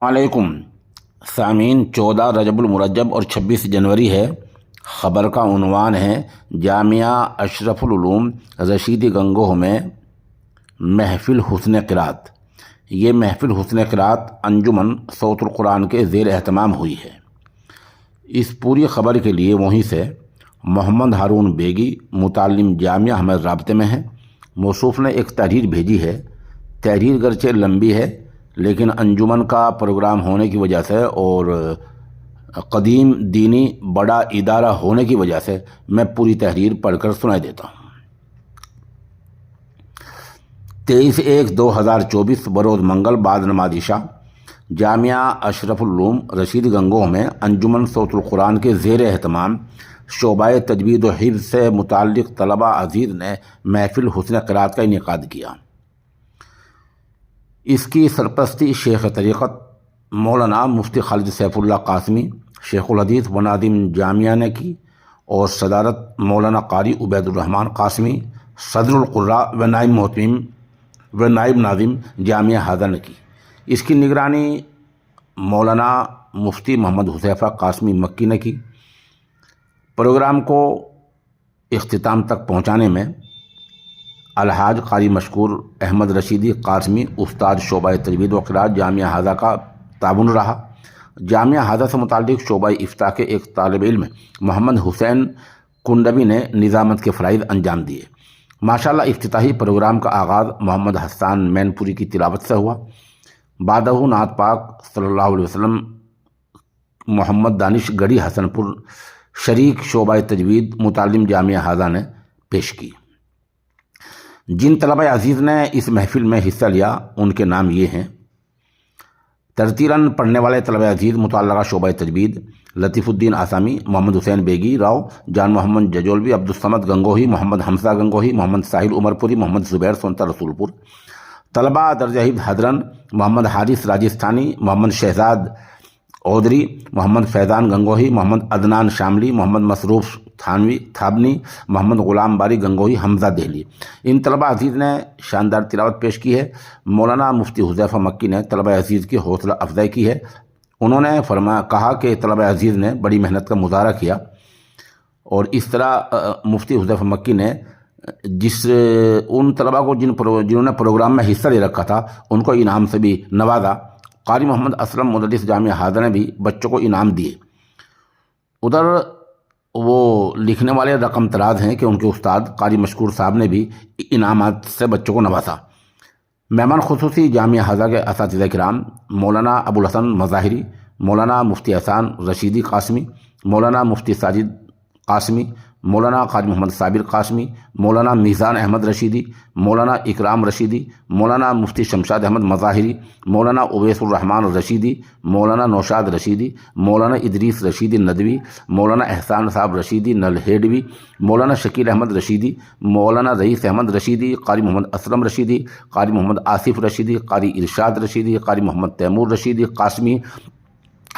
वालेकुम सामीन। 14 रजब मुरज्जब और 26 जनवरी है। ख़बर का उन्वान है जामिया अशरफुल उलूम रशीदी गंगोह में महफ़िल हुस्न क़िरात। ये महफ़िल हुस्न क़िरात अंजुमन सौतुल कुरान के ज़ेर एहतमाम हुई है। इस पूरी ख़बर के लिए वहीं से मोहम्मद हारून बेगी मुतालिम जामिया हमें राब्ते में है। मौसूफ़ ने एक तहरीर भेजी है। तहरीर गरचे लंबी है लेकिन अंजुमन का प्रोग्राम होने की वजह से और कदीम दीनी बड़ा इदारा होने की वजह से मैं पूरी तहरीर पढ़कर सुनाई देता हूँ। 23/1/2024 बरोज़ मंगल बाद नमाज इशा जामिया अशरफुल उलूम रशीद गंगोह में अंजुमन सौतुल कुरान के ज़ेर एहतमाम शोबाए तजवीद व हिफ्ज़ से मुताल्लिक़ तलबा अज़ीज़ ने महफ़िल हुस्न क़िरात का इनेकाद किया। इसकी सरपरस्ती शेख तरीक़त मौलाना मुफ्ती खालिद सैफुल्लाह कासमी शेखुल हदीस व नादिम जामिया ने की और सदारत मौलाना कारी उबैदुर्रहमान कासमी सदरुल कुर्रा व नाइब मोहतमिम व नाइब नादिम जामिया हाजा ने की। इसकी निगरानी मौलाना मुफ्ती मोहम्मद हुज़ैफ़ा कासमी मक्की ने की। प्रोग्राम को इख्तिताम तक पहुँचाने में अलहाज कारी मशकूर अहमद रशीदी कासमी उस्ताद शोबा तजवीद व क़िरात जामिया हाजा का ताबुन रहा। जामिया हाजा से मुताल्लिक़ शोबा इफ्ता के एक तालिब इल्म मोहम्मद हुसैन कुंडबी ने निज़ामत के फ़राइज़ अंजाम दिए। माशाअल्लाह इफ्तिताही प्रोग्राम का आगाज़ मोहम्मद हस्सान मैनपुरी की तिलावत से हुआ। बादहू नात पाक सल्लल्लाहु अलैहि वसल्लम मोहम्मद दानिश गढ़ी हसनपुर शरीक शोबा तजवीद मुतालिम जामिया हाजा ने पेश की। जिन तलबा अज़ीज़ ने इस महफ़िल में हिस्सा लिया उनके नाम ये हैं। तरतीरन पढ़ने वाले तलबा अज़ीज़ मुतल्लक़ा शोबा तजवीद लतीफ़ुद्दीन आसामी, मोहम्मद हुसैन बेगी राव, जान मोहम्मद जजोलवी, अब्दुस्समद गंगोही, मोहम्मद हमसा गंगोही, मोहम्मद साहिल उमरपुरी, मोहम्मद ज़ुबैर सोनता रसूलपुर। तलबा दरजहिब हदरन मोहम्मद हारिस राजस्थानी, मोहम्मद शहजाद औदरी, मोहम्मद फैज़ान गंगोही, मोहम्मद अदनान शामली, मोहम्मद मसरूफ़ थाबनी, मोहम्मद ग़ुलाम बारी गंगोही, हमज़ा दहली। इन तलबा अज़ीज़ ने शानदार तिलावत पेश की है। मौलाना मुफ्ती हुज़ैफ़ा मक्की ने तलबा अज़ीज़ की हौसला अफजाई की है। उन्होंने कहा कि तलबा अज़ीज़ ने बड़ी मेहनत का मुज़ाहरा किया और इस तरह मुफ्ती हुज़ैफ़ा मक्की ने उन तलबा को जिन्होंने प्रोग्राम में हिस्सा ले रखा था उनको इनाम से भी नवाजा। कारी मोहम्मद असलम मुदर्रिस जामिया हाजा ने भी बच्चों को इनाम दिए। उधर वो लिखने वाले रकम तराज हैं कि उनके उस्ताद कारी मशकूर साहब ने भी इनामात से बच्चों को नवाजा। मेहमान खुसूसी जामिया हाजा के असातिज़ा किराम मौलाना अबुल हसन मज़ाहिरी, मौलाना मुफ्ती एहसान रशीदी कासमी, मौलाना मुफ्ती साजिद कासमी, मौलाना कारी मोहम्मद साबिर कासमी, मौलाना मीज़ान अहमद रशीदी, मौलाना इकराम रशीदी, मौलाना मुफ्ती शमशाद अहमद मज़ाहिरी, मौलाना उवैसुर रहमान रशीदी, मौलाना नौशाद रशीदी, मौलाना इदरीस रशीदी नदवी, मौलाना एहसान साहब रशीदी नलहेडवी, मौलाना शकील अहमद रशीदी, मौलाना रईस अहमद रशीदी, कारी मोहम्मद असलम रशीदी, कारी मोहम्मद आसिफ रशीदी, कारी इरशाद रशीदी, कारी मोहम्मद तैमूर रशीदी कासमी,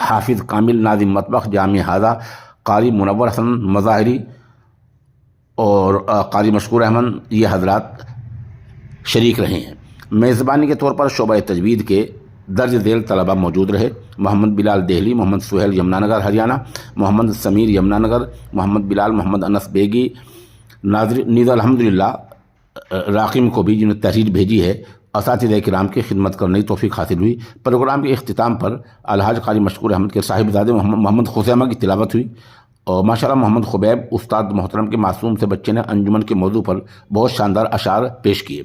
हाफिज़ कामिल नाज़िम मतबख जामिया हाजा, कारी मुनव्वर हसन मज़ाहिरी और कारी मशकूर अहमद ये हजरात शरीक रहे हैं। मेज़बानी के तौर पर शोबा तजवीद के दर्ज झेल तलबा मौजूद रहे। मोहम्मद बिलाल देहली, मोहम्मद सुहेल यमुनानगर हरियाणा, मोहम्मद समीर यमुनानगर, मोहम्मद बिलाल, मोहम्मद अनस बेगी नीज़ अल्हम्दुलिल्लाह राकिम को भी जिन्होंने तहरीर भेजी है असातिज़ा किराम की खिदमत करने की तौफ़ीक़ हासिल हुई। प्रोग्राम के अख्तिताम पर अलहाज कारी मशकूर अहमद के साहिबजादे मोहम्मद खुज़ैमा की तिलावत हुई और माशाअल्लाह मोहम्मद खुबैब उस्ताद मोहतरम के मासूम से बच्चे ने अंजुमन के मौजू पर बहुत शानदार अशार पेश किए।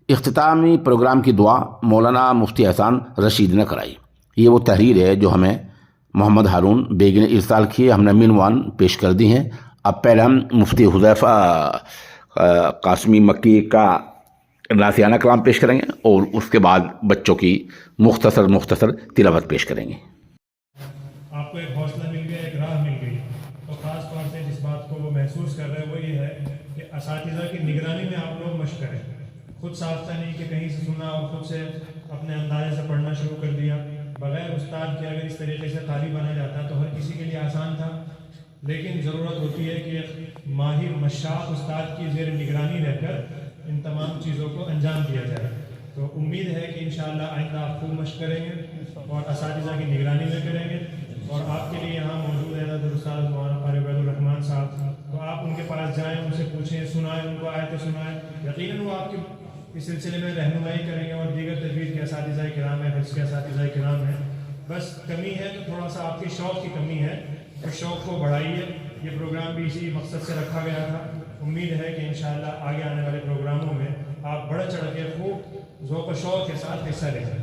इख्तितामी प्रोग्राम की दुआ मौलाना मुफ्ती एहसान रशीद ने कराई। ये वो तहरीर है जो हमें मोहम्मद हारून बेगी ने इरसाल की है। हमने मिनवान पेश कर दी हैं। अब पहले हम मुफ्ती हुज़ैफ़ा कासमी मक्की का नासियाना कलाम पेश करेंगे और उसके बाद बच्चों की मुख्तसर तिलावत पेश करेंगे। आपको एक हौसला मिल गया, एक राह मिल गई, तो ख़ास तौर से जिस बात को वो महसूस कर रहे हैं वो ये है कि असातिज़ा की निगरानी में आप लोग मशक़ करें। खुद साफ्ता नहीं कि कहीं से सुना और खुद से अपने अंदाजे से पढ़ना शुरू कर दिया। बग़ैर उस्ताद के अगर इस तरीके से कारी बना जाता तो हर किसी के लिए आसान था, लेकिन ज़रूरत होती है कि माहिर मशाक उस्ताद की ज़ेर निगरानी रहकर इन तमाम चीज़ों को अंजाम दिया जाए। तो उम्मीद है कि इंशाअल्लाह आइंदा आप खूब मशक़ करेंगे और असातिज़ा की निगरानी में करेंगे। और आपके लिए यहाँ मौजूद है हज़रत उस्ताद मौलाना क़ारी उबैदुर्रहमान साहब, तो आप उनके पास जाएँ, उनसे पूछें, सुनाएँ, उनको आयतें सुनाएँ। यकीनन वो आपके इस सिलसिले में रहनुमाई करेंगे। और दीगर तजवीज़ के असातिज़ा किराम है, हिफ्ज़ के असातिज़ा किराम है। बस कमी है तो थोड़ा सा आपके शौक़ की कमी है, तो शौक़ को बढ़ाइए। ये प्रोग्राम भी इसी मकसद से रखा गया था। उम्मीद है कि इंशाअल्लाह आगे आने वाले प्रोग्रामों में आप बढ़ चढ़ के खूब ज़ौक़ व शौक़ के साथ हिस्सा लेंगे।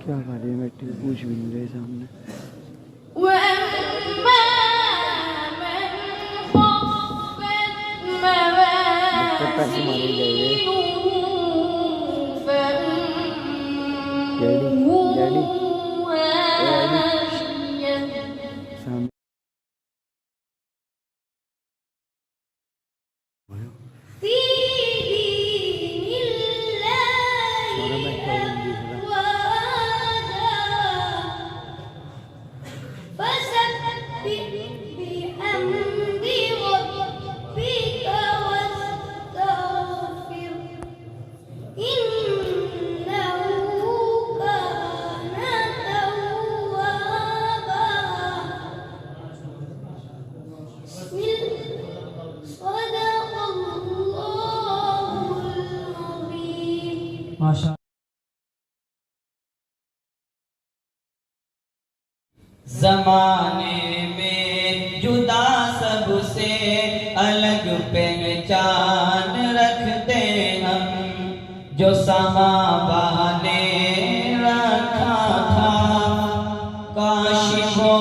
क्या खाली बैठी पूछ भी नहीं रहे सामने। पैसे मारे जाएंगे डैडी सामने माशा ज़माने में जुदा सबसे अलग पहचान रखते हम, जो सहाबा ने रखा था काश वो